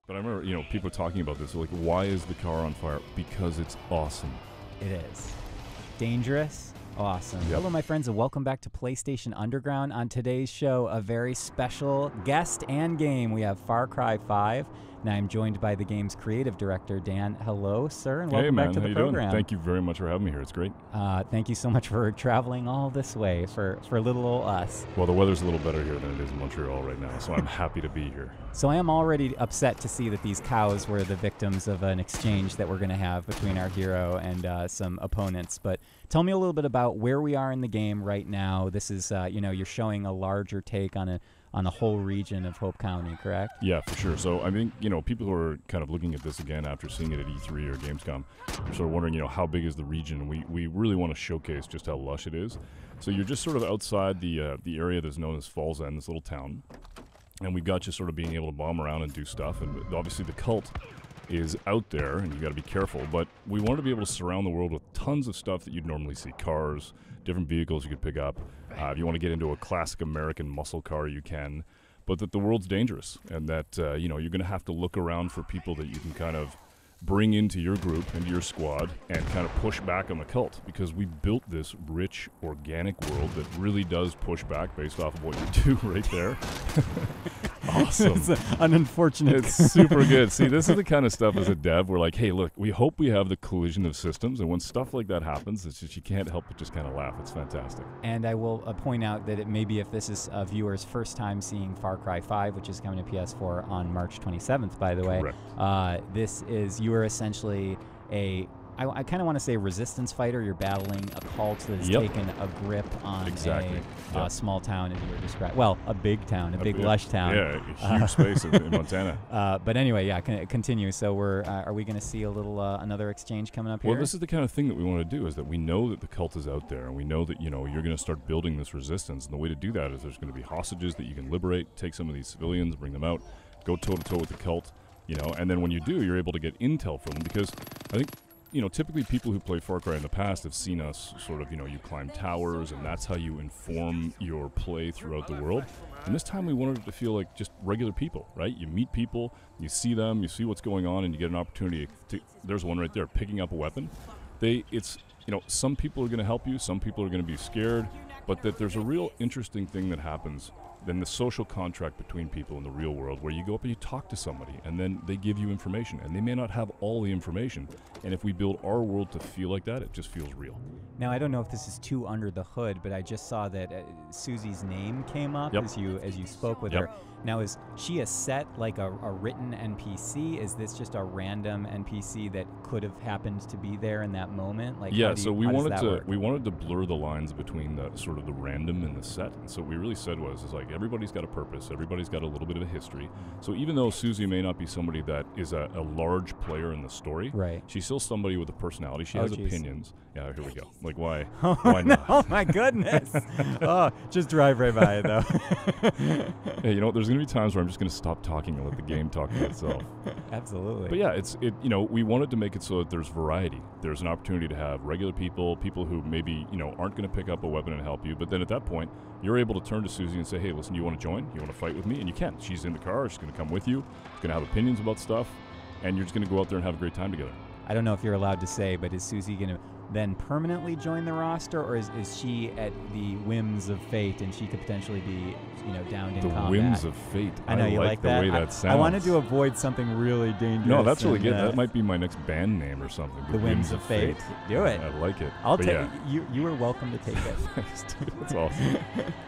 But I remember, people talking about this. Like, why is the car on fire? Because it's awesome. It is. Dangerous. Awesome. Yep. Hello, my friends, and welcome back to PlayStation Underground. On today's show, a very special guest and game. We have Far Cry 5, and I'm joined by the game's creative director, Dan. Hello, sir, and welcome back to the program. Doing? Thank you very much for having me here. It's great. Thank you so much for traveling all this way for little old us. Well, the weather's a little better here than it is in Montreal right now, so I'm happy to be here. So I am already upset to see that these cows were the victims of an exchange that we're going to have between our hero and some opponents. But tell me a little bit about where we are in the game right now. This is, you're showing a larger take on a whole region of Hope County, correct? Yeah, for sure. So I think, people who are kind of looking at this again after seeing it at E3 or Gamescom, are sort of wondering, how big is the region? We really want to showcase just how lush it is. So you're just sort of outside the area that's known as Falls End, this little town. And we've got you sort of being able to bomb around and do stuff. And obviously the cult is out there, and you got to be careful. But we wanted to be able to surround the world with tons of stuff that you'd normally see. Cars, different vehicles you could pick up. If you want to get into a classic American muscle car, you can. But that the world's dangerous, and that, you're going to have to look around for people that you can kind of bring into your group, into your squad, and kind of push back on the cult, because we built this rich, organic world that really does push back based off of what you do right there. Awesome. It's an unfortunate. It's super good. See, this is the kind of stuff as a dev, we're like, hey, look, we hope we have the collision of systems, and when stuff like that happens, it's just, you can't help but just kind of laugh. It's fantastic. And I will point out that it maybe if this is a viewer's first time seeing Far Cry 5, which is coming to PS4 on March 27th, by the way, this is, you are essentially I kind of want to say resistance fighter. You're battling a cult that has taken a grip on a small town, as you were describing. Well, a big town, a big lush town. Yeah, a huge space in Montana. But anyway, continue. So are we going to see a little another exchange coming up here? Well, this is the kind of thing that we want to do, is that we know that the cult is out there, and we know that, you're going to start building this resistance. And the way to do that is there's going to be hostages that you can liberate, take some of these civilians, bring them out, go toe-to-toe with the cult, and then when you do, you're able to get intel from them, because I think, typically people who play Far Cry in the past have seen us sort of, you climb towers, and that's how you inform your play throughout the world. And this time we wanted it to feel like just regular people, right? You meet people, you see them, you see what's going on, and you get an opportunity to, there's one right there, picking up a weapon. Some people are going to help you, some people are going to be scared, but that there's a real interesting thing that happens then the social contract between people in the real world, where you go up and you talk to somebody, and then they give you information, and they may not have all the information. And if we build our world to feel like that, it just feels real. Now, I don't know if this is too under the hood, but I just saw that Susie's name came up as you spoke with her. Now, is she a set, like a written NPC? Is this just a random NPC that could have happened to be there in that moment? Like, so we wanted to blur the lines between the sort of the random and the set. And so what we really said was like, everybody's got a purpose, everybody's got a little bit of a history. So even though Susie may not be somebody that is a large player in the story, she's still somebody with a personality. She has opinions. Yeah, here we go. Like, why? Why not? Oh my goodness! Just drive right by it, though. Hey, there's going to be times where I'm just going to stop talking and let the game talk for itself. Absolutely. But yeah, we wanted to make it so that there's variety. There's an opportunity to have regular people who maybe, aren't going to pick up a weapon and help you. But then at that point, you're able to turn to Susie and say, hey, listen, you want to join? You want to fight with me? And you can. She's in the car. She's going to come with you. She's going to have opinions about stuff. And you're just going to go out there and have a great time together. I don't know if you're allowed to say, but is Susie going to then permanently join the roster, or is she at the whims of fate and she could potentially be, downed in combat? The whims of fate. I know you like the that. way that sounds. I wanted to avoid something really dangerous. No, that's really good. That might be my next band name or something. The whims of fate. Do it. I like it. I'll take it. You are welcome to take it. Thanks, dude. That's awesome.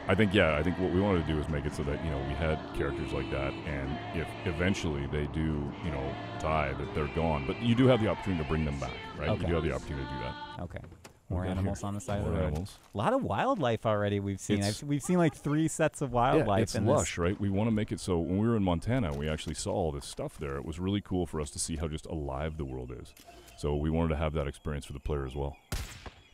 I think what we wanted to do is make it so that, we had characters like that, and if eventually they do, die, that they're gone. But you do have the opportunity to bring them back, right? Okay. You do have the opportunity to do that. Okay. More animals on the side of the road. Animals. A lot of wildlife already we've seen. We've seen like 3 sets of wildlife. Yeah, it's lush, right? We want to make it so when we were in Montana, we actually saw all this stuff there. It was really cool for us to see how just alive the world is. So we wanted to have that experience for the player as well.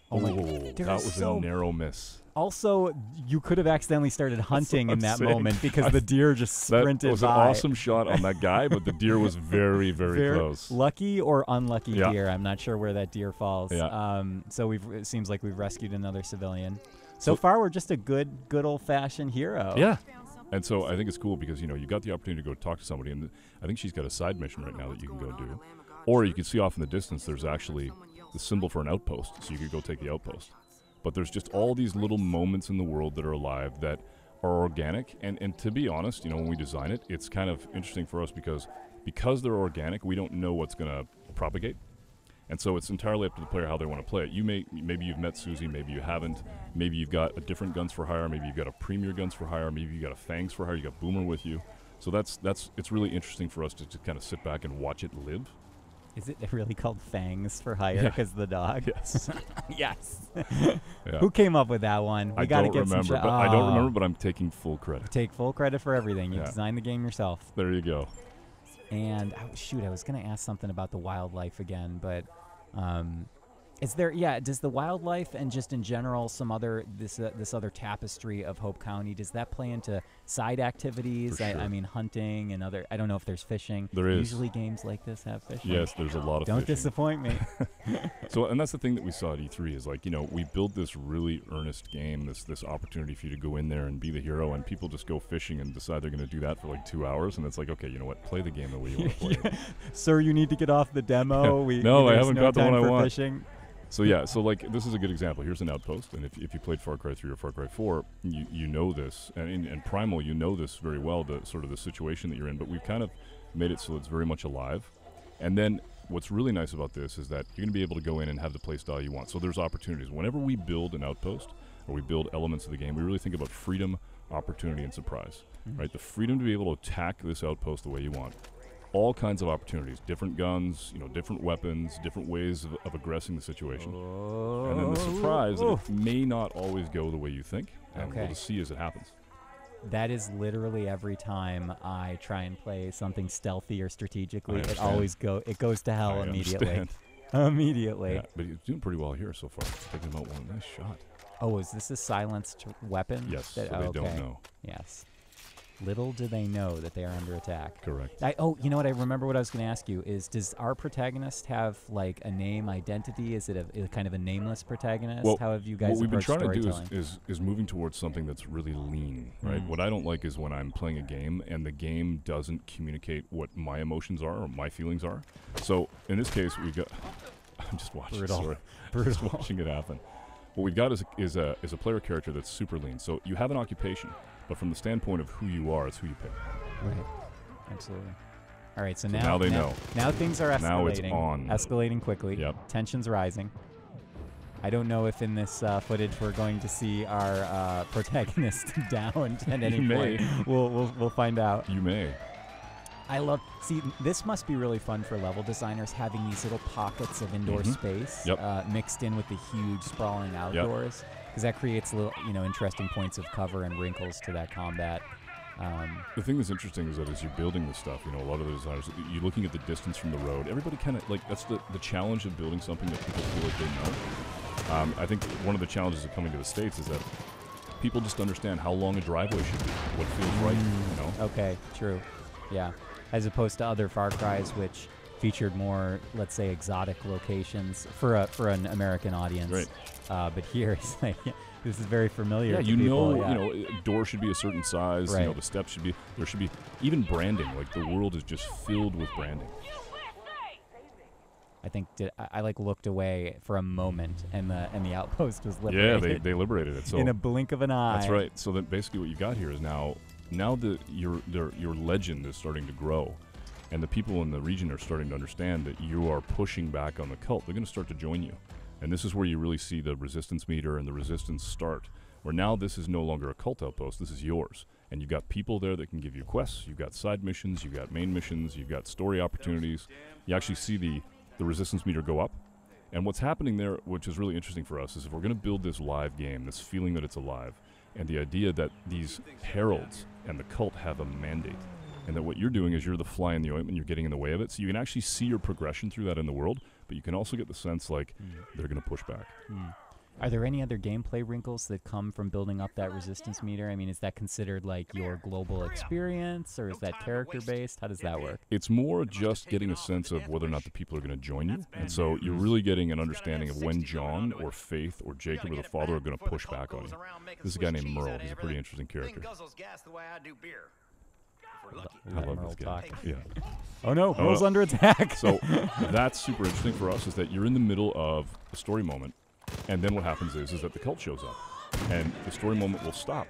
That was a narrow miss. Also, you could have accidentally started hunting in that moment because the deer just sprinted by. That was an awesome shot on that guy, but the deer was very, very close. Lucky or unlucky deer. I'm not sure where that deer falls. Yeah. So it seems like we've rescued another civilian. So far, we're just a good old-fashioned hero. Yeah. And so I think it's cool because, you know, you got the opportunity to go talk to somebody, and I think she's got a side mission right now that you can go do. Or you can see off in the distance there's actually the symbol for an outpost, so you could go take the outpost. But there's just all these little moments in the world that are alive that are organic, and to be honest, you know, when we design it, it's kind of interesting for us because they're organic, we don't know what's going to propagate. And so it's entirely up to the player how they want to play it. Maybe you've met Susie, maybe you haven't. Maybe you've got a different Guns for Hire. Maybe you've got a Premier Guns for Hire. Maybe you've got a Fangs for Hire. You got Boomer with you. So it's really interesting for us to kind of sit back and watch it live. Is it really called Fangs for Hire because the dog? Yes. Yes. Yeah. Who came up with that one? I don't remember, but I don't remember, but I'm taking full credit. Take full credit for everything. You designed the game yourself. There you go. And I was going to ask something about the wildlife again, but is there? Yeah, does the wildlife and just in general some other this other tapestry of Hope County, does that play into side activities? For sure. I mean, hunting and other. I don't know if there's fishing. There is. Usually games like this have fishing. Yes, there's a lot of Don't fishing. disappoint me. So, and that's the thing that we saw at E3 is like, you know, we build this really earnest game, this opportunity for you to go in there and be the hero, and people just go fishing and decide they're going to do that for like 2 hours, and it's like, okay, you know what, play the game the way you want to play it. Sir, you need to get off the demo. No, I haven't got the one I want. Fishing. So yeah, so like this is a good example. Here's an outpost, and if you played Far Cry 3 or Far Cry 4, you know this, and in Primal you know this very well, the sort of the situation that you're in. But we've kind of made it so it's very much alive. And then what's really nice about this is that you're going to be able to go in and have the play style you want. So there's opportunities. Whenever we build an outpost or we build elements of the game, we really think about freedom, opportunity, and surprise. Right? The freedom to be able to attack this outpost the way you want. All kinds of opportunities, different guns, you know, different weapons, different ways of aggressing the situation. And then the surprise that it may not always go the way you think, and we'll just see as it happens. That is literally every time I try and play something stealthy or strategically, it goes to hell immediately. Immediately. Yeah, but he's doing pretty well here so far. Taking him out one nice shot. Oh, is this a silenced weapon? Yes, so they don't know. Yes. Little do they know that they are under attack. Correct. You know what? I remember what I was going to ask you is, does our protagonist have like a name identity? Is it a kind of a nameless protagonist? Well, how have you guys what we've been trying to do storytelling? is moving towards something that's really lean, right? What I don't like is when I'm playing a game and the game doesn't communicate what my emotions are or my feelings are. So in this case, we've got. I'm just watching. Sorry, just watching it happen. What we've got is a player character that's super lean. So you have an occupation. But from the standpoint of who you are, it's who you pick. Right. Absolutely. All right, so now they know. Now things are escalating. Now it's on. Escalating quickly. Yep. Tension's rising. I don't know if in this footage we're going to see our protagonist downed at any point. We'll find out. You may. See, this must be really fun for level designers, having these little pockets of indoor space mixed in with the huge sprawling outdoors. Because that creates little, interesting points of cover and wrinkles to that combat. The thing that's interesting is that as you're building this stuff, a lot of the designers, you're looking at the distance from the road. Everybody kind of, that's the challenge of building something that people feel like they know. I think one of the challenges of coming to the States is that people just understand how long a driveway should be, what feels right, Okay, true. Yeah. As opposed to other Far Cries, which featured more, let's say, exotic locations for an American audience. Right. But here, it's like, this is very familiar. Yeah, to people. a door should be a certain size. Right. The steps should be. There should be even branding. Like the world is just filled with branding. I think I looked away for a moment, and the outpost was liberated. Yeah, they liberated it. So in a blink of an eye. That's right. So that basically what you got here is now your legend is starting to grow. And the people in the region are starting to understand that you are pushing back on the cult. They're going to start to join you. And this is where you really see the resistance meter and the resistance start, where now this is no longer a cult outpost. This is yours. And you've got people there that can give you quests. You've got side missions. You've got main missions. You've got story opportunities. You actually see the resistance meter go up. And what's happening there, which is really interesting for us, is if we're going to build this live game, this feeling that it's alive, and the idea that these heralds and the cult have a mandate, and that what you're doing is you're the fly in the ointment, you're getting in the way of it. So you can actually see your progression through that in the world, but you can also get the sense like they're going to push back. Are there any other gameplay wrinkles that come from building up that resistance meter? I mean, is that considered like your global experience, or is that character-based? How does that work? It's more just getting a sense of whether or not the people are going to join you. And so you're really getting an understanding of when John or Faith or Jacob or the father are going to push back on you. This is a guy named Merle. He's a pretty interesting character. I love this guy. Yeah. Oh no, Merle's under attack. So that's super interesting for us, is that you're in the middle of a story moment, and then what happens is that the cult shows up, and the story moment will stop,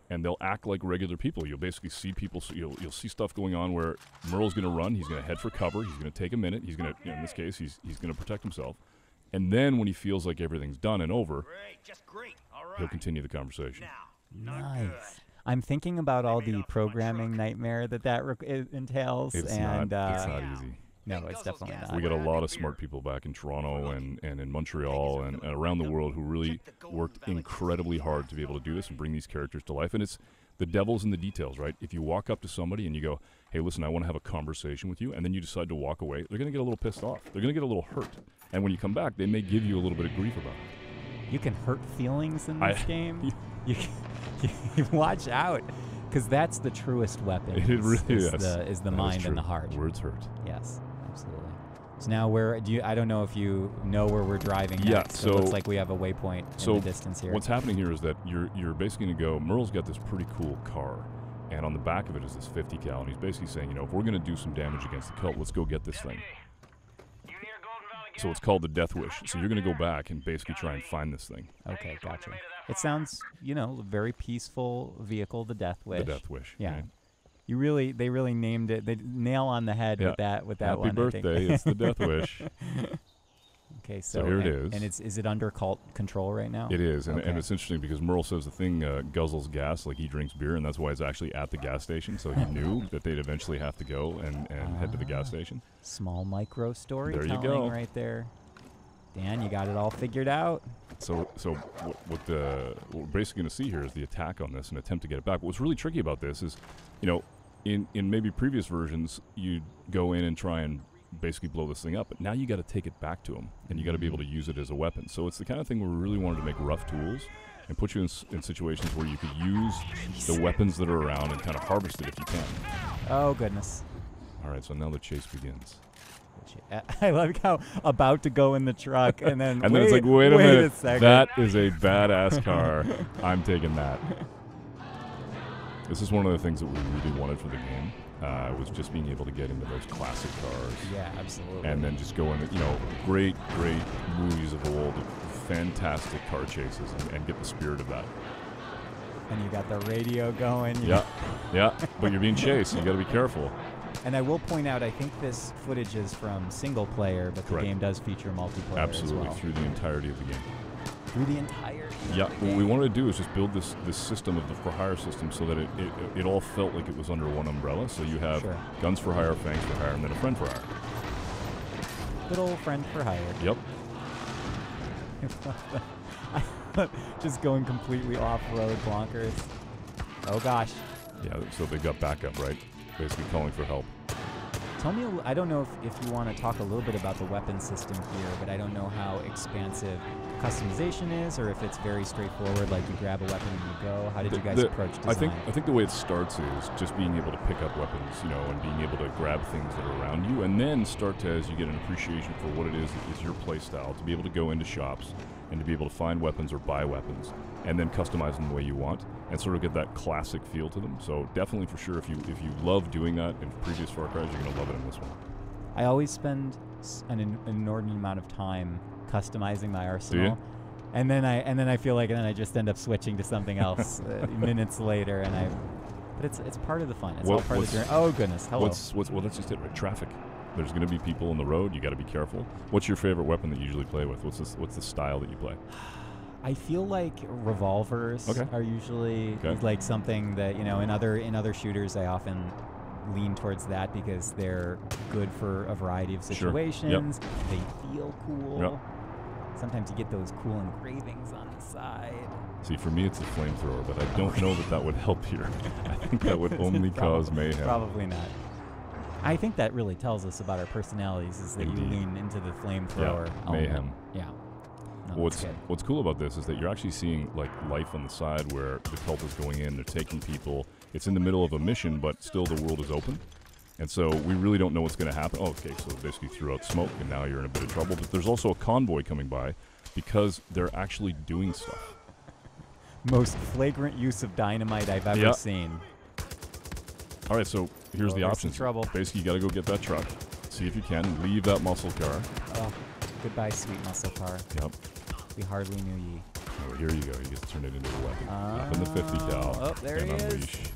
and they'll act like regular people. You'll basically see people, so you'll see stuff going on where Merle's going to run, he's going to head for cover, he's going to take a minute, he's going to, in this case, he's going to protect himself, and then when he feels like everything's done and over, he'll continue the conversation. Nice. I'm thinking about all the programming nightmare that entails. It's and not easy. No, it's definitely not. We got a lot of smart people back in Toronto and in Montreal and around the world who really worked incredibly hard to be able to do this and bring these characters to life. And it's the devil's in the details, right? If you walk up to somebody and you go, hey, listen, I want to have a conversation with you, and then you decide to walk away, they're going to get a little pissed off. They're going to get a little hurt. And when you come back, they may give you a little bit of grief about it. You can hurt feelings in this game. You watch out, because that's the truest weapon. It really is the mind and the heart. Words hurt. Yes, absolutely. So now where do you? I don't know if you know where we're driving next. So it looks like we have a waypoint in the distance here. What's happening here is that you're basically going to go. Merle's got this pretty cool car, and on the back of it is this 50 cal, and he's basically saying, you know, if we're going to do some damage against the cult, let's go get this thing. So it's called the Death Wish. So you're going to go back and basically try and find this thing. Okay, gotcha. It sounds, a very peaceful vehicle, the Death Wish. The Death Wish. Yeah. Right? They really named it. They nail on the head with that Happy one. Happy birthday! It's the Death Wish. Okay, so here it is. And is it under cult control right now? It is, and it's interesting because Merle says the thing guzzles gas like he drinks beer, and that's why it's actually at the gas station. So he knew that they'd eventually have to go and head to the gas station. Small micro storytelling there you go. Right there. Dan, you got it all figured out. So what we're basically going to see here is the attack on this and attempt to get it back. But what's really tricky about this is, in maybe previous versions, you'd go in and try and basically blow this thing up, but now you got to take it back to him, and you got to be able to use it as a weapon. So it's the kind of thing where we really wanted to make rough tools and put you in situations where you could use the weapons that are around and kind of harvest it if you can. Oh, goodness. All right, so now the chase begins. I like how about to go in the truck, and then then it's like, wait a minute, second. That is a badass car. I'm taking that. This is one of the things that we really wanted for the game. Was just being able to get into those classic cars. Yeah, absolutely. And then just go into, great movies of old, fantastic car chases, and get the spirit of that. And you got the radio going. Yeah, but you're being chased, so you got to be careful. And I will point out, I think this footage is from single player, but Correct. The game does feature multiplayer Absolutely, as well. through the entirety of the game. Through the entire Yeah, what we wanted to do is just build this system of the for hire system so that it all felt like it was under one umbrella. So you have guns for hire, fangs for hire, and then a friend for hire. Good old friend for hire. Yep. Just going completely off-road bonkers. Oh gosh. Yeah, so they got backup, right? Basically calling for help. Tell me, I don't know if you want to talk a little bit about the weapon system here, but I don't know how expansive customization is, or if it's very straightforward, like you grab a weapon and you go. How did you guys approach design? I think the way it starts is just being able to pick up weapons, and being able to grab things that are around you, and then start to, as you get an appreciation for what it is that is your play style, to be able to go into shops and to be able to find weapons or buy weapons, and then customize them the way you want, and sort of get that classic feel to them. So definitely, for sure, if you love doing that in previous Far Cry's, you're going to love it in this one. I always spend an inordinate amount of time customizing my arsenal. Do you? And then I feel like I just end up switching to something else minutes later, but it's part of the fun. It's all part of the journey. Oh goodness, hello. Well, that's just it, right? Traffic. There's going to be people on the road. You got to be careful. What's your favorite weapon that you usually play with? What's the style that you play? I feel like revolvers are usually like something that in other shooters I often lean towards that because they're good for a variety of situations. Sure. Yep. They feel cool. Yep. Sometimes you get those cool engravings on the side. See, for me, it's a flamethrower, but I don't know that would help here. I think that would only cause mayhem. Probably not. I think that really tells us about our personalities is that Indeed. You lean into the flamethrower. Mayhem. Yeah. what's cool about this is that you're actually seeing like life on the side where the cult is going in, they're taking people. It's in the middle of a mission, but still the world is open. And so we really don't know what's going to happen. Oh, okay, so basically threw out smoke, and now you're in a bit of trouble. But there's also a convoy coming by because they're actually doing stuff. Most flagrant use of dynamite I've ever seen. All right, so here's the options. Trouble. Basically, you got to go get that truck, see if you can, leave that muscle car. Oh, goodbye, sweet muscle car. Yep. We hardly knew ye. Oh, here you go. You get to turn it into a weapon. Open the 50 cal. Oh, there he unleash. is.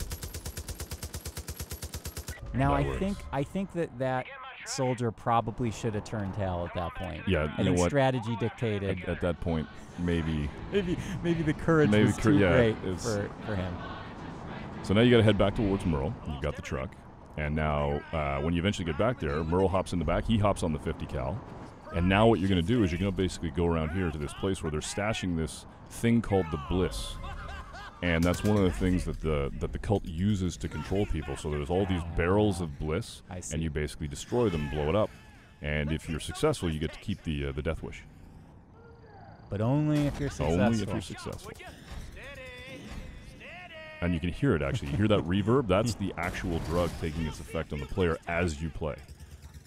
Now I think that soldier probably should have turned tail at that point. Yeah, I think strategy dictated. At that point, maybe the courage was too great for him. So now you got to head back towards Merle. You've got the truck, and now when you eventually get back there, Merle hops in the back. He hops on the 50 cal, and now what you're going to do is you're going to basically go around here to this place where they're stashing this thing called the Bliss. And that's one of the things that the cult uses to control people. So there's all these barrels of bliss, and you basically destroy them, blow it up. And if you're successful, you get to keep the Death Wish. But only if you're successful. Only if you're successful. And you can hear it, actually. You hear that reverb? That's the actual drug taking its effect on the player as you play.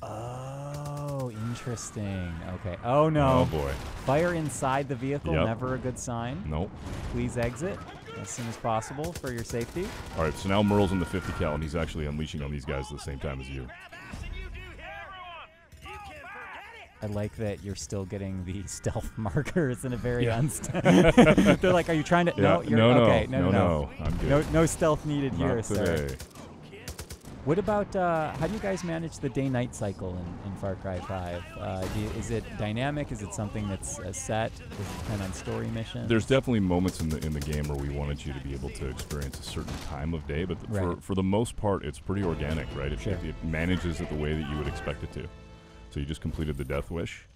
Oh, interesting. Okay. Oh, no. Oh, boy. Fire inside the vehicle, never a good sign. Nope. Please exit as soon as possible for your safety. All right, so now Merle's in the 50 cal, and he's actually unleashing on these guys at the same time as you. I like that you're still getting the stealth markers in a very They're like, are you trying to? No, you're okay. No. I'm good. No stealth needed Not here, today. sir. What about how do you guys manage the day-night cycle in Far Cry 5? Is it dynamic? Is it something that's set? Does it depend on story missions? There's definitely moments in the game where we wanted you to be able to experience a certain time of day, but for the most part, it's pretty organic, right? It manages it the way that you would expect it to. So you just completed the Death Wish,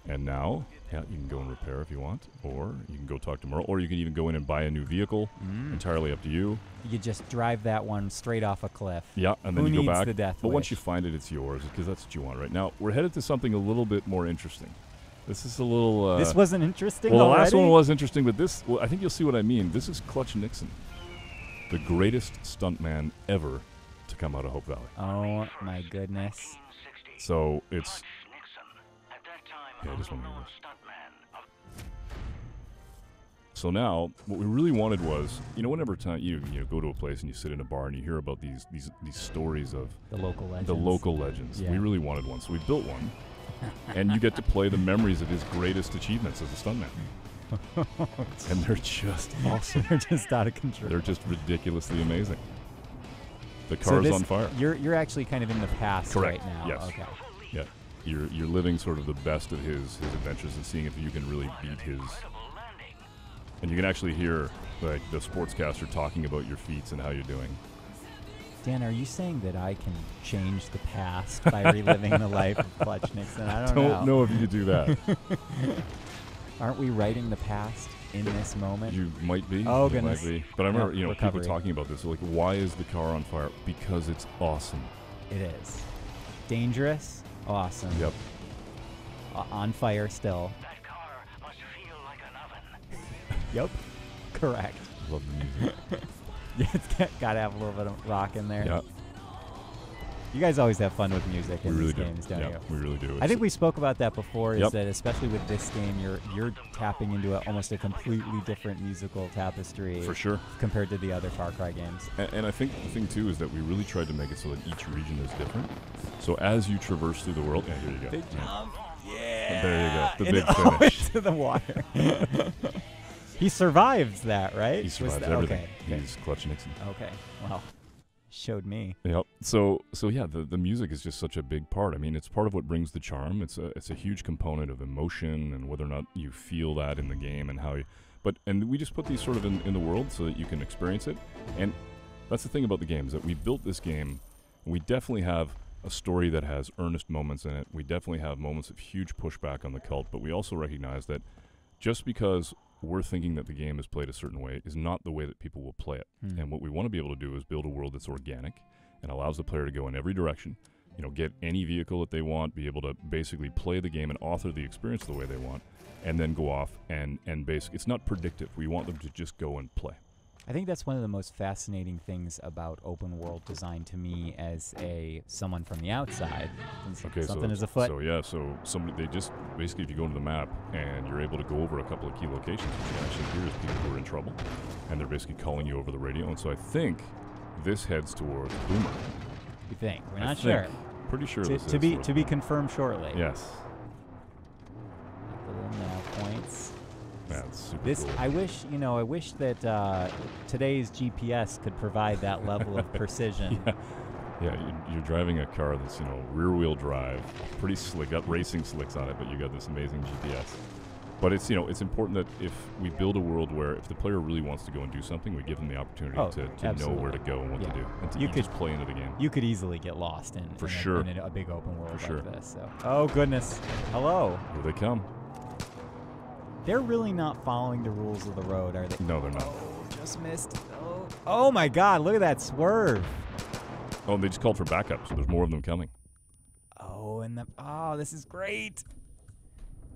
and now you can go and repair if you want, or you can go talk to Merle, or you can even go in and buy a new vehicle. Entirely up to you. You could just drive that one straight off a cliff. Yeah, and then you go back. The Death but Wish? Once you find it, it's yours, because that's what you want right now. We're headed to something a little bit more interesting. This is a little... this wasn't interesting Well, already? the last one was interesting, but this... Well, I think you'll see what I mean. This is Clutch Nixon, the greatest stuntman ever to come out of Hope Valley. Oh, my goodness. So, it's... Yeah, I just want to do this. So now, what we really wanted was, whenever time you go to a place and you sit in a bar and you hear about these stories of the local legends. The local legends. Yeah. We really wanted one, so we built one, and you get to play the memories of his greatest achievements as a stuntman. And they're just awesome. They're just out of control. They're just ridiculously amazing. The car's on fire. You're actually kind of in the past right now. Yes. Okay. Yeah. You're living sort of the best of his adventures and seeing if you can really beat his. And you can actually hear like the sportscaster talking about your feats and how you're doing. Dan, are you saying that I can change the past by reliving the life of Clutch Nixon? I don't know if you could do that. Aren't we writing the past in this moment? You might be. Oh, you goodness. Might be. But I remember, people talking about this. Like, why is the car on fire? Because it's awesome. It is. Dangerous. Awesome. Yep. On fire still. That car must feel like an oven. Yep. Correct. Love the music. Yeah, it's got to have a little bit of rock in there. Yeah. You guys always have fun with music in these games, don't you? We really do. I think we spoke about that before, is that especially with this game, you're tapping into almost a completely different musical tapestry. For sure. Compared to the other Far Cry games. And I think the thing, too, is that we really tried to make it so that each region is different. So as you traverse through the world... Yeah, here you go. Big jump. Yeah. There you go. The big finish. Into the water. He survives that, right? He survives everything. Okay. He's Clutch Nixon. Okay. Well, showed me. Yep. So yeah, the music is just such a big part. I mean, it's part of what brings the charm. It's a huge component of emotion and whether or not you feel that in the game and how you. And we just put these sort of in the world so that you can experience it. And that's the thing about the game, is that we built this game. And we definitely have a story that has earnest moments in it. We definitely have moments of huge pushback on the cult, but we also recognize that just because we're thinking that the game is played a certain way is not the way that people will play it. And what we want to be able to do is build a world that's organic and allows the player to go in every direction, get any vehicle that they want, be able to basically play the game and author the experience the way they want, and then go off and basically, it's not predictive. We want them to just go and play. I think that's one of the most fascinating things about open world design to me as someone from the outside. Okay, something is afoot. So somebody, they just basically, if you go into the map and you're able to go over a couple of key locations, what you actually hear is people who are in trouble, and they're basically calling you over the radio. And so I think this heads towards Boomer. You think? We're not sure. Pretty sure this is to be confirmed shortly. Yes. Like the little nav points. That's super cool. I wish that today's GPS could provide that level of precision. Yeah, you're driving a car that's, rear-wheel drive, pretty slick, got racing slicks on it, but you got this amazing GPS. But it's, it's important that if we build a world where if the player really wants to go and do something, we give them the opportunity to know where to go and what to do, and to just play into the game. You could easily get lost in a big open world like this. So. Oh goodness! Hello. Here they come. They're really not following the rules of the road, are they? No, they're not. Oh, just missed. Oh my God! Look at that swerve. Oh, and they just called for backup, so there's more of them coming. This is great.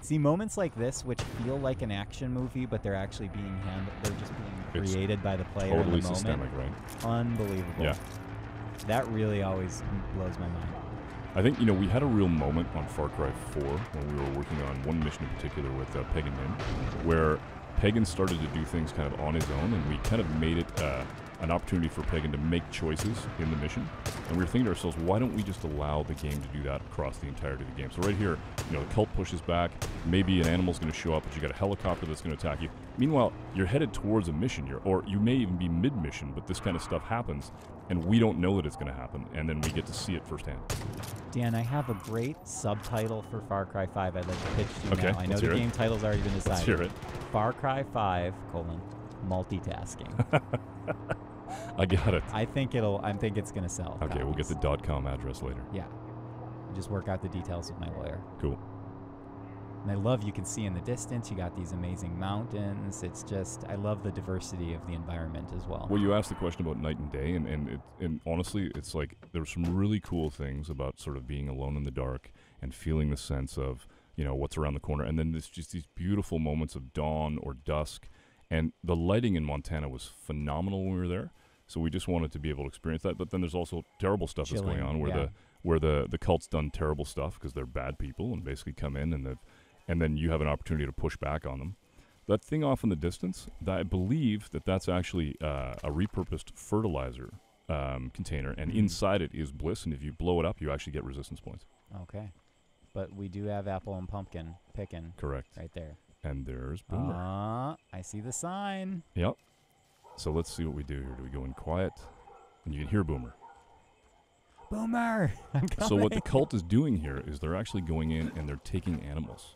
See, moments like this, which feel like an action movie, but they're actually being handled. They're just being created by the player totally in the moment. Systemic, right? Unbelievable. Yeah. That really always blows my mind. I think, we had a real moment on Far Cry 4 when we were working on one mission in particular with Pagan Min, where Pagan started to do things kind of on his own, and we kind of made it an opportunity for Pagan to make choices in the mission. And we were thinking to ourselves, why don't we just allow the game to do that across the entirety of the game? So right here, the cult pushes back, maybe an animal's going to show up, but you got a helicopter that's going to attack you. Meanwhile, you're headed towards a mission, or you may even be mid-mission, but this kind of stuff happens, and we don't know that it's going to happen, and then we get to see it firsthand. Dan, I have a great subtitle for Far Cry 5 I'd like to pitch to you now. I know the game title's already been decided. Let's hear it. Far Cry 5, multitasking. I got it. I think it's going to sell. Okay, we'll get the .com address later. Yeah. Just work out the details with my lawyer. Cool. And I love, you can see in the distance, you got these amazing mountains. It's just, I love the diversity of the environment as well. Well, you asked the question about night and day, and honestly, it's like there's some really cool things about sort of being alone in the dark and feeling the sense of, what's around the corner. And then there's just these beautiful moments of dawn or dusk. And the lighting in Montana was phenomenal when we were there. So we just wanted to be able to experience that. But then there's also terrible stuff that's going on where the cult's done terrible stuff because they're bad people and basically come in and then you have an opportunity to push back on them. That thing off in the distance, I believe that's actually a repurposed fertilizer container, and inside it is bliss, and if you blow it up, you actually get resistance points. Okay. But we do have apple and pumpkin picking. Correct. Right there. And there's Boomer. I see the sign. Yep. So let's see what we do here. Do we go in quiet? And you can hear Boomer. Boomer! I'm coming. So what the cult is doing here is they're actually going in and they're taking animals.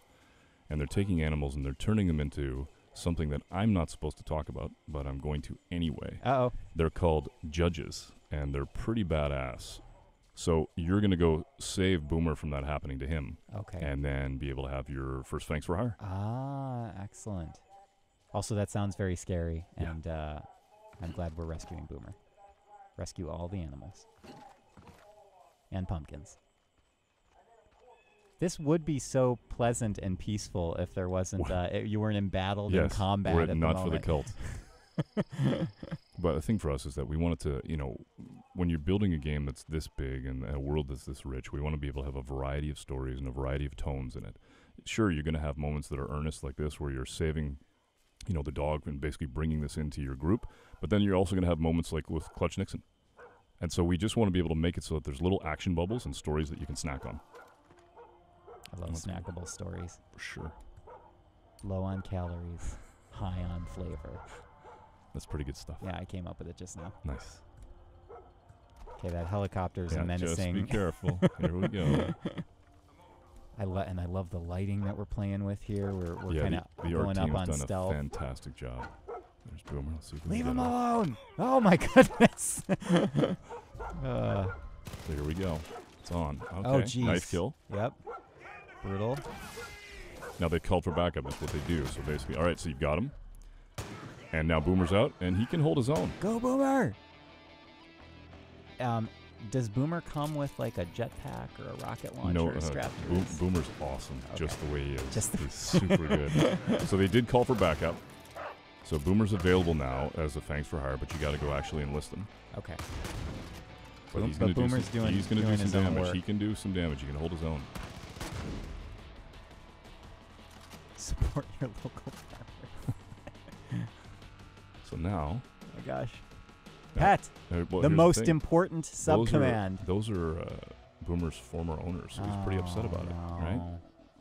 And they're taking animals and they're turning them into something that I'm not supposed to talk about, but I'm going to anyway. Uh-oh. They're called judges, and they're pretty badass. So you're going to go save Boomer from that happening to him. Okay. And then be able to have your first Fangs for Hire. Ah, excellent. Also, that sounds very scary, and I'm glad we're rescuing Boomer. Rescue all the animals. And pumpkins. This would be so pleasant and peaceful if there wasn't, you weren't embattled in combat at the moment. Not for the cult. But the thing for us is that we wanted to, when you're building a game that's this big and a world that's this rich, we want to be able to have a variety of stories and a variety of tones in it. Sure, you're going to have moments that are earnest like this where you're saving, the dog and basically bringing this into your group, but then you're also going to have moments like with Clutch Nixon. And so we just want to be able to make it so that there's little action bubbles and stories that you can snack on. I love snackable stories. For sure. Low on calories, high on flavor. That's pretty good stuff. Yeah, I came up with it just now. Nice. Okay, that helicopter's menacing. Just be careful. Here we go. I love the lighting that we're playing with here. We're kind of the going up on done stealth. A fantastic job. There's Boomer. Let's see if we Leave can him get alone! Oh my goodness! So here we go. It's on. Okay. Oh jeez. Knife kill. Yep. Brutal. Now they called for backup. That's what they do. So basically, all right. So you've got him, and now Boomer's out, and he can hold his own. Go Boomer! does Boomer come with like a jetpack or a rocket launcher? No, Boomer's awesome, just the way he is. He's super good. So they did call for backup. So Boomer's available now as a Fangs for Hire, but you got to go actually enlist him. Okay. But he's going to do some damage. He can do some damage. He can hold his own. Support your local farmer. So now. Oh my gosh. Pat, the most important sub-command. Those are Boomer's former owners, so he's pretty upset about it, right?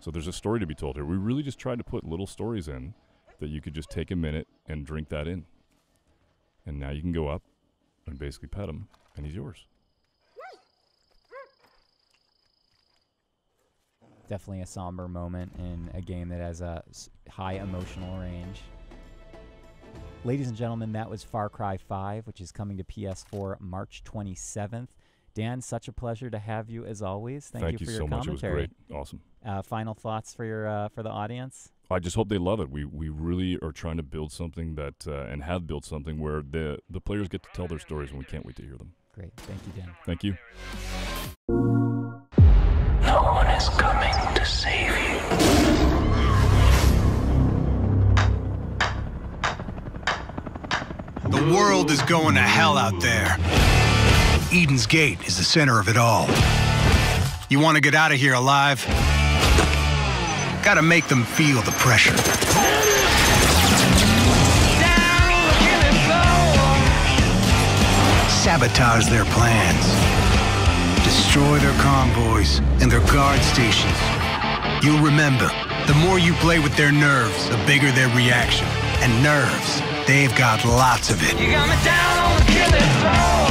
So there's a story to be told here. We really just tried to put little stories in that you could just take a minute and drink that in. And now you can go up and basically pet him, and he's yours. Definitely a somber moment in a game that has a high emotional range. Ladies and gentlemen, that was Far Cry 5, which is coming to PS4 March 27th. Dan, such a pleasure to have you as always. Thank you for your commentary. Thank you so much. It was great. Awesome. Final thoughts for your for the audience? I just hope they love it. We really are trying to build something that and have built something where the players get to tell their stories, and we can't wait to hear them. Great. Thank you, Dan. Thank you. No one is coming to save you. The world is going to hell out there. Eden's Gate is the center of it all. You want to get out of here alive? Gotta make them feel the pressure. Sabotage their plans. Destroy their convoys and their guard stations. You'll remember, the more you play with their nerves, the bigger their reaction. And nerves, they've got lots of it. You got me down on the killing floor.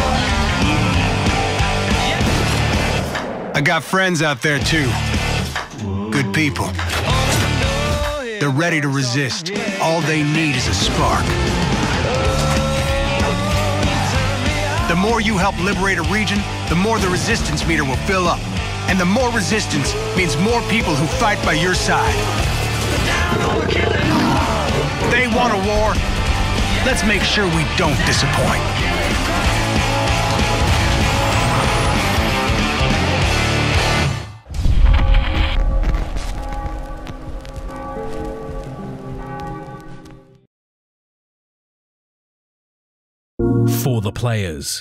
I got friends out there too. Good people. They're ready to resist. All they need is a spark. The more you help liberate a region, the more the resistance meter will fill up. And the more resistance means more people who fight by your side. They want a war. Let's make sure we don't disappoint. For the players.